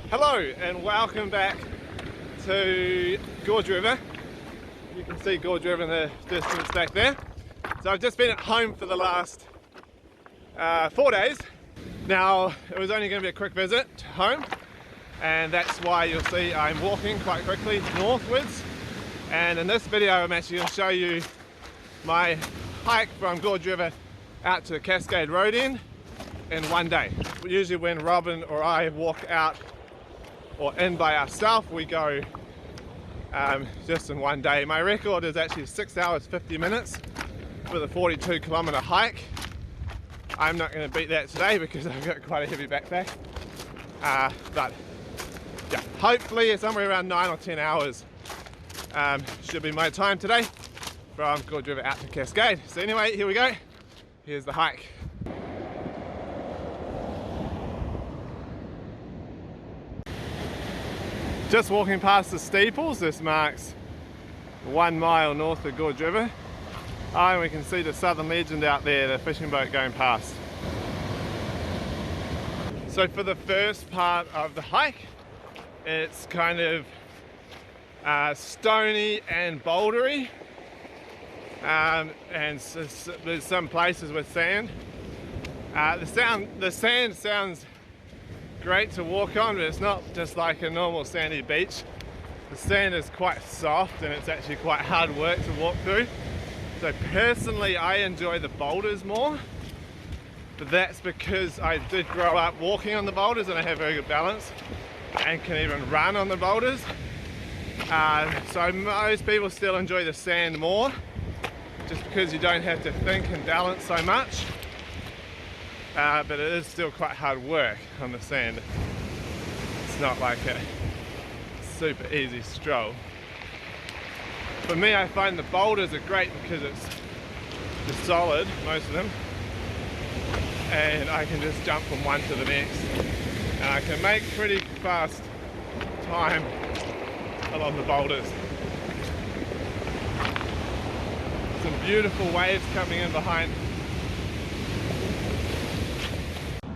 Hello and welcome back to Gorge River. You can see Gorge River in the distance back there. So I've just been at home for the last 4 days. Now it was only going to be a quick visit home, and that's why you'll see I'm walking quite quickly northwards. And in this video I'm actually going to show you my hike from Gorge River out to the Cascade road in one day. Usually when Robin or I walk out or in by ourselves, we go just in one day. My record is actually 6 hours 50 minutes with a 42 kilometer hike. I'm not going to beat that today because I've got quite a heavy backpack, but yeah, hopefully somewhere around 9 or 10 hours should be my time today from Gorge River out to Cascade. So anyway, here we go. Here's the hike. Just walking past the steeples. This marks 1 mile north of Gorge River. And we can see the Southern Legend out there, the fishing boat going past. So for the first part of the hike, it's kind of stony and bouldery, and there's some places with sand. The sand sounds great to walk on, but it's not just like a normal sandy beach. The sand is quite soft and it's actually quite hard work to walk through. So personally I enjoy the boulders more, but that's because I did grow up walking on the boulders and I have very good balance and can even run on the boulders. So most people still enjoy the sand more, just because you don't have to think and balance so much. But it is still quite hard work on the sand. It's not like a super easy stroll. For me, I find the boulders are great because it's just solid, most of them, and I can just jump from one to the next, and I can make pretty fast time along the boulders. Some beautiful waves coming in behind.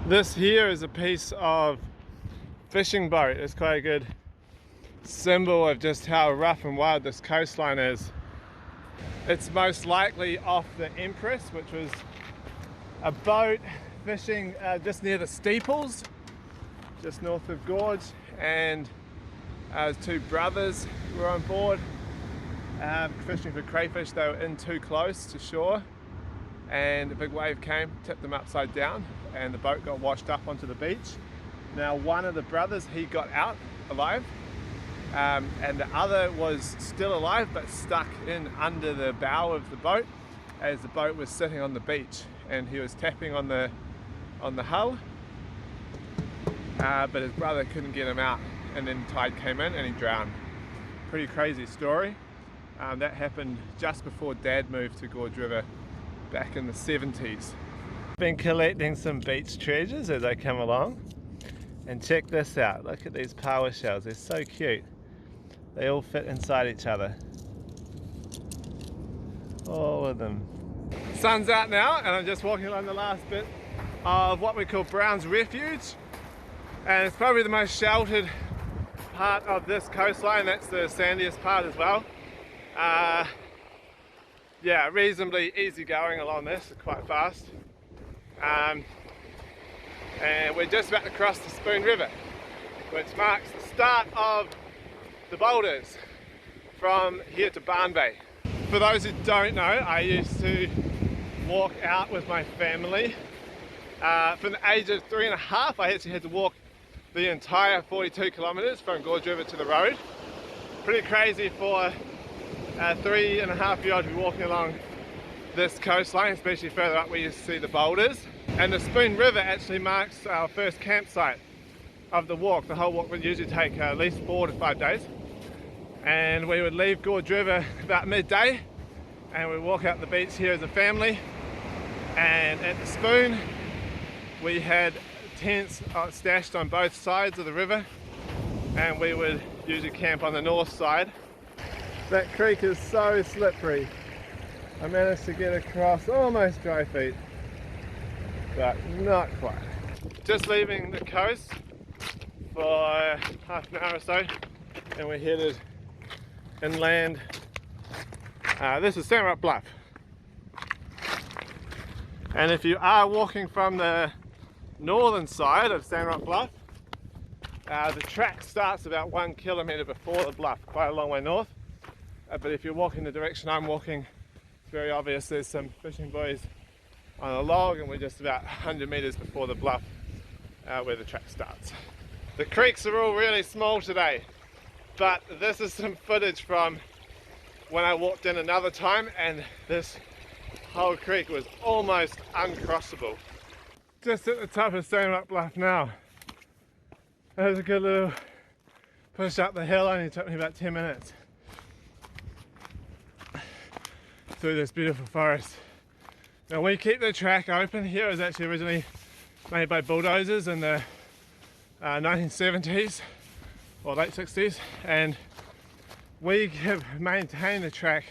This here is a piece of fishing boat. It's quite a good symbol of just how rough and wild this coastline is. It's most likely off the Empress, which was a boat fishing just near the steeples, just north of Gorge, and two brothers were on board fishing for crayfish. They were in too close to shore, and a big wave came, tipped them upside down, and the boat got washed up onto the beach. Now one of the brothers, he got out alive, and the other was still alive but stuck in under the bow of the boat as the boat was sitting on the beach, and he was tapping on the hull, but his brother couldn't get him out, and then the tide came in and he drowned. Pretty crazy story. That happened just before Dad moved to Gorge River back in the 70s. Been collecting some beach treasures as I come along, and check this out. Look at these power shells, they're so cute. They all fit inside each other, all of them. Sun's out now and I'm just walking along the last bit of what we call Brown's Refuge, and it's probably the most sheltered part of this coastline. That's the sandiest part as well. Yeah, reasonably easy going along this, quite fast. And we're just about to cross the Spoon River, which marks the start of the boulders from here to Barn Bay. For those who don't know, I used to walk out with my family. From the age of 3.5, I actually had to walk the entire 42 kilometers from Gorge River to the road. Pretty crazy for a 3.5-year-old to be walking along this coastline, especially further up where you see the boulders. And the Spoon River actually marks our first campsite of the walk. The whole walk would usually take at least 4 to 5 days, and we would leave Gorge River about midday and we'd walk out the beach here as a family. And at the Spoon we had tents stashed on both sides of the river, and we would usually camp on the north side. That creek is so slippery. I managed to get across almost dry feet, but not quite. Just leaving the coast for half an hour or so, and we're headed inland. This is Sandrock Bluff, and if you are walking from the northern side of Sandrock Bluff, the track starts about 1 kilometre before the bluff, quite a long way north. But if you're walking the direction I'm walking, it's very obvious there's some fishing buoys on a log, and we're just about 100 metres before the bluff where the track starts. The creeks are all really small today, but this is some footage from when I walked in another time, and this whole creek was almost uncrossable. Just at the top of Sandrock Bluff now. That was a good little push up the hill, only took me about 10 minutes through this beautiful forest. Now we keep the track open here. It was actually originally made by bulldozers in the 1970s or late 60s, and we have maintained the track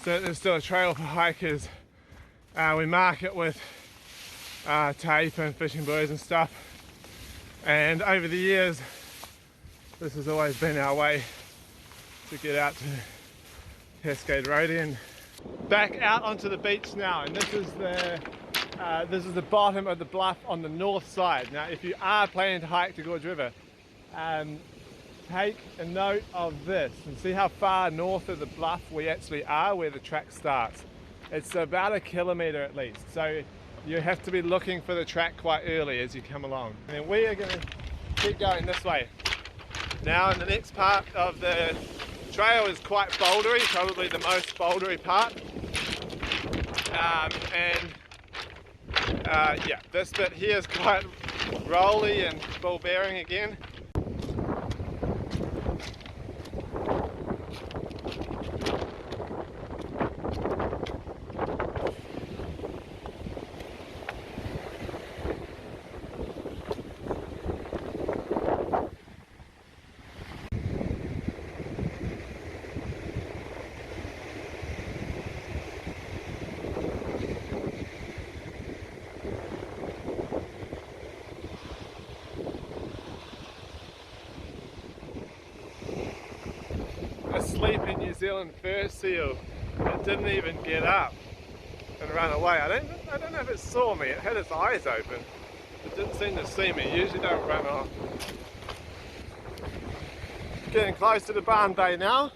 so that there's still a trail for hikers. We mark it with tape and fishing buoys and stuff, and over the years this has always been our way to get out to Cascade Road End. Back out onto the beach now, and this is the bottom of the bluff on the north side. Now if you are planning to hike to Gorge River, take a note of this and see how far north of the bluff we actually are, where the track starts. It's about 1 kilometre at least, so you have to be looking for the track quite early as you come along. And we are going to keep going this way. Now in the next part of the trail is quite bouldery, probably the most bouldery part. Yeah, this bit here is quite rolly and ball bearing again. A sleeping New Zealand fur seal that didn't even get up and run away. I don't know if it saw me. It had its eyes open. It didn't seem to see me. It usually don't run off. Getting close to the Barn Bay now.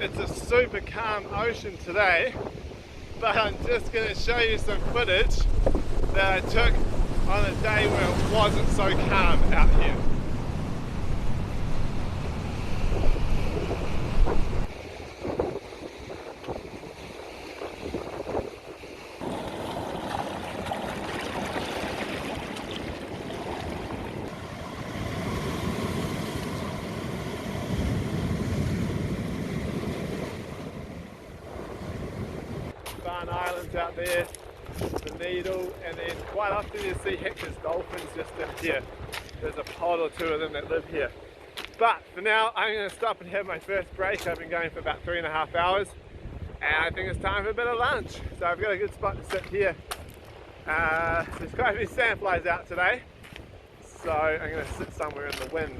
It's a super calm ocean today, but I'm just going to show you some footage that I took on a day where it wasn't so calm out here. Islands out there, the Needle, and then quite often you see Hector's dolphins just in here. There's a pod or two of them that live here. But for now I'm going to stop and have my first break. I've been going for about 3.5 hours, and I think it's time for a bit of lunch. So I've got a good spot to sit here. There's quite a few sandflies out today, so I'm going to sit somewhere in the wind.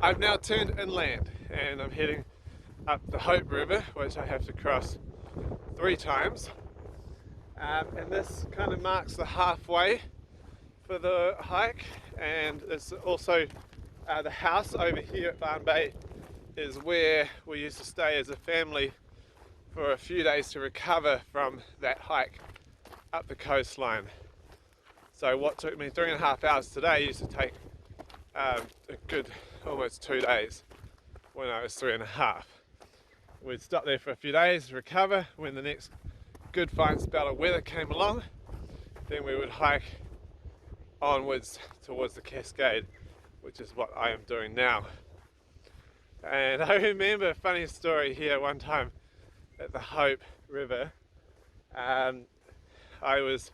I've now turned inland and I'm heading up the Hope River, which I have to cross 3 times. And this kind of marks the halfway for the hike, and it's also the house over here at Barn Bay is where we used to stay as a family for a few days to recover from that hike up the coastline. So what took me 3.5 hours today used to take a good almost 2 days when I was 3.5. We'd stop there for a few days, recover. When the next good fine spell of weather came along, then we would hike onwards towards the Cascade, which is what I am doing now. And I remember a funny story here one time at the Hope River. I was,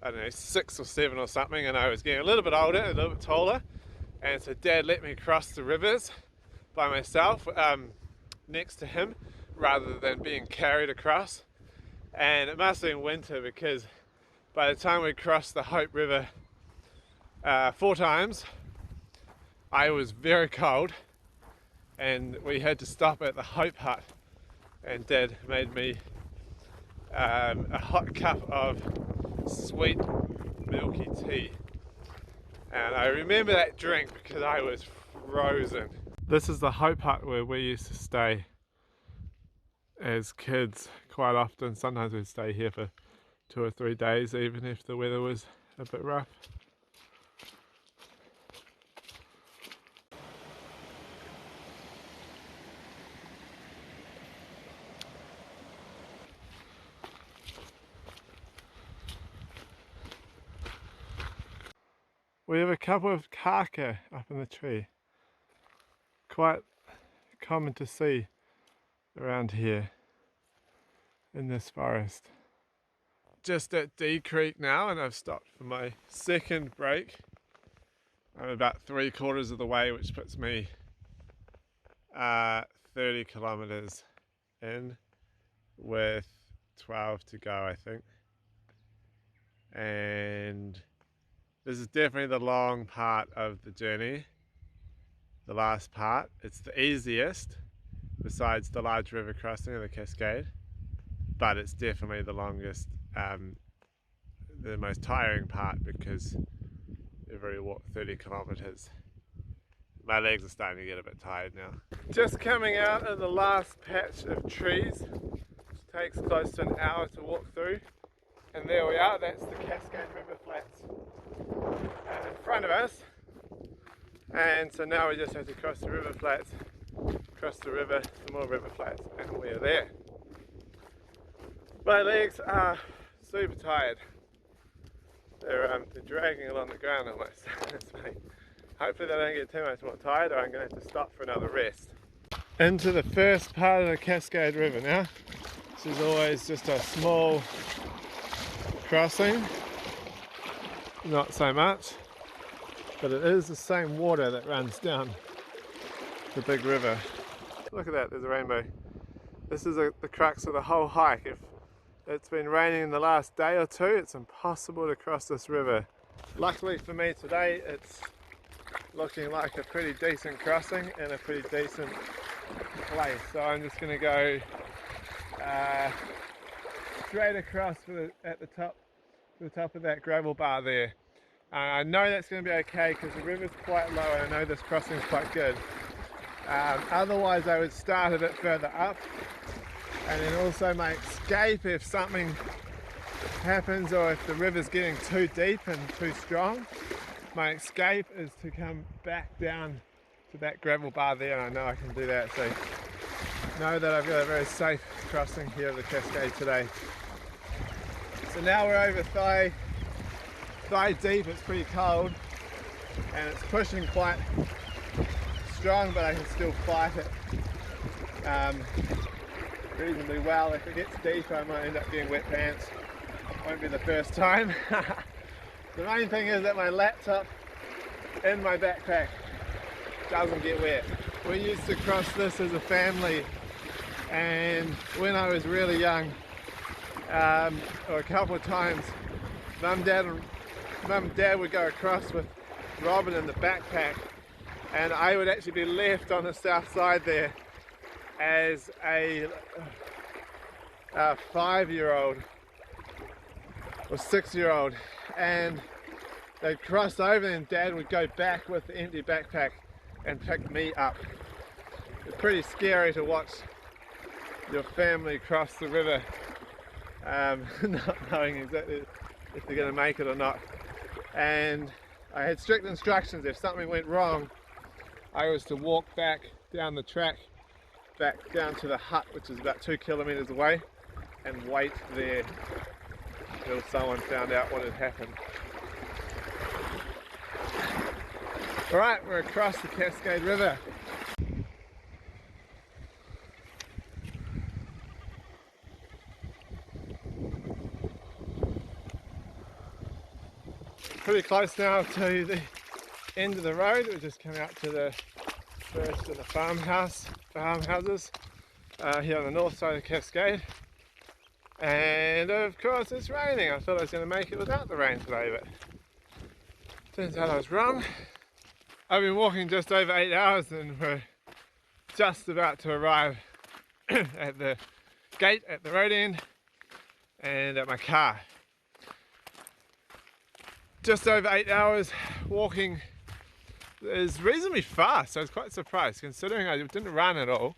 I don't know, 6 or 7 or something, and I was getting a little bit older, a little bit taller, and so Dad let me cross the rivers by myself next to him rather than being carried across. And it must have been winter, because by the time we crossed the Hope River 4 times, I was very cold and we had to stop at the Hope Hut, and Dad made me a hot cup of sweet milky tea, and I remember that drink because I was frozen. This is the Hope Hut where we used to stay as kids quite often. Sometimes we'd stay here for 2 or 3 days even if the weather was a bit rough. We have a couple of kaka up in the tree. Quite common to see around here in this forest. Just at D Creek now, and I've stopped for my second break. I'm about 3/4 of the way, which puts me 30 kilometers in with 12 to go, I think. And this is definitely the long part of the journey. The last part, it's the easiest besides the large river crossing of the Cascade, but it's definitely the longest, the most tiring part, because every 30 kilometers my legs are starting to get a bit tired now. Just coming out of the last patch of trees, which takes close to an hour to walk through, and there we are. That's the Cascade River flats in front of us. And so now we just have to cross the river flats, cross the river, some more river flats, and we're there. My legs are super tired. They're dragging along the ground almost. Hopefully they don't get too much more tired, or I'm going to have to stop for another rest. Into the first part of the Cascade River now. This is always just a small crossing, not so much. But it is the same water that runs down the big river. Look at that, there's a rainbow. This is the crux of the whole hike. If it's been raining in the last day or two, it's impossible to cross this river. Luckily for me today, it's looking like a pretty decent crossing and a pretty decent place. So I'm just going to go straight across at the top of that gravel bar there. I know that's going to be okay because the river's quite low, and I know this crossing is quite good. Otherwise I would start a bit further up, and then also my escape if something happens or if the river's getting too deep and too strong, my escape is to come back down to that gravel bar there, and I know I can do that. So know that I've got a very safe crossing here of the Cascade today. So now we're over thigh deep. It's pretty cold and it's pushing quite strong, but I can still fight it reasonably well. If it gets deep, I might end up getting wet pants. Won't be the first time. The main thing is that my laptop in my backpack doesn't get wet. We used to cross this as a family, and when I was really young, or a couple of times, Mum and Dad would go across with Robin in the backpack, and I would actually be left on the south side there as a 5-year-old or 6-year-old, and they'd cross over and Dad would go back with the empty backpack and pick me up. It's pretty scary to watch your family cross the river, not knowing exactly if they're going to make it or not. And I had strict instructions: if something went wrong, I was to walk back down the track, back down to the hut, which is about 2 kilometers away, and wait there until someone found out what had happened. Alright, we're across the Cascade River. Pretty close now to the end of the road. We're just coming out to the first of the farmhouses here on the north side of the Cascade. And of course it's raining. I thought I was going to make it without the rain today, but turns out I was wrong. I've been walking just over 8 hours and we're just about to arrive at the gate at the road end and at my car. Just over 8 hours walking is reasonably fast, so I was quite surprised considering I didn't run at all.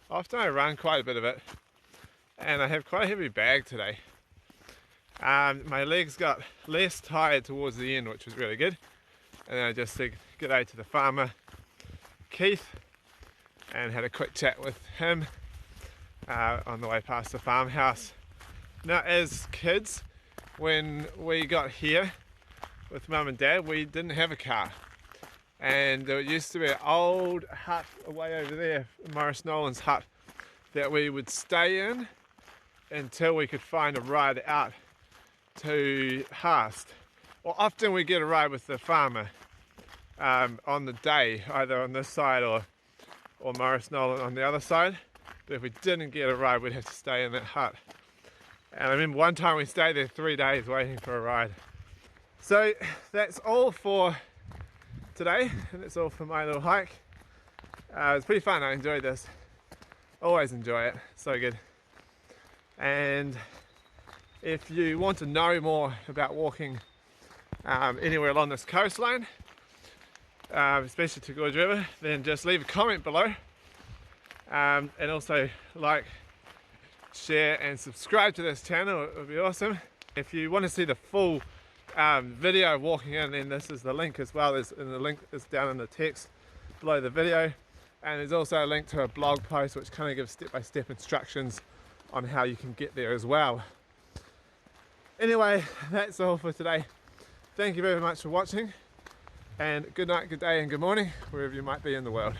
Often I run quite a bit of it, and I have quite a heavy bag today. My legs got less tired towards the end, which was really good. And then I just said g'day to the farmer, Keith, and had a quick chat with him on the way past the farmhouse. Now, as kids, when we got here with Mum and Dad, we didn't have a car. And there used to be an old hut way over there, Morris Nolan's hut, that we would stay in until we could find a ride out to Haast. Well, often we get a ride with the farmer on the day, either on this side or Morris Nolan on the other side. But if we didn't get a ride, we'd have to stay in that hut. And I remember one time we stayed there 3 days waiting for a ride. So that's all for today, and that's all for my little hike. It was pretty fun. I enjoyed this. Always enjoy it. So good. And if you want to know more about walking anywhere along this coastline, especially to Gorge River, then just leave a comment below, and also like, share and subscribe to this channel. It would be awesome. If you want to see the full video of walking in, then this is the link as well. The link is down in the text below the video, and there's also a link to a blog post which kind of gives step-by-step instructions on how you can get there as well. Anyway, that's all for today. Thank you very much for watching, and good night, good day and good morning wherever you might be in the world.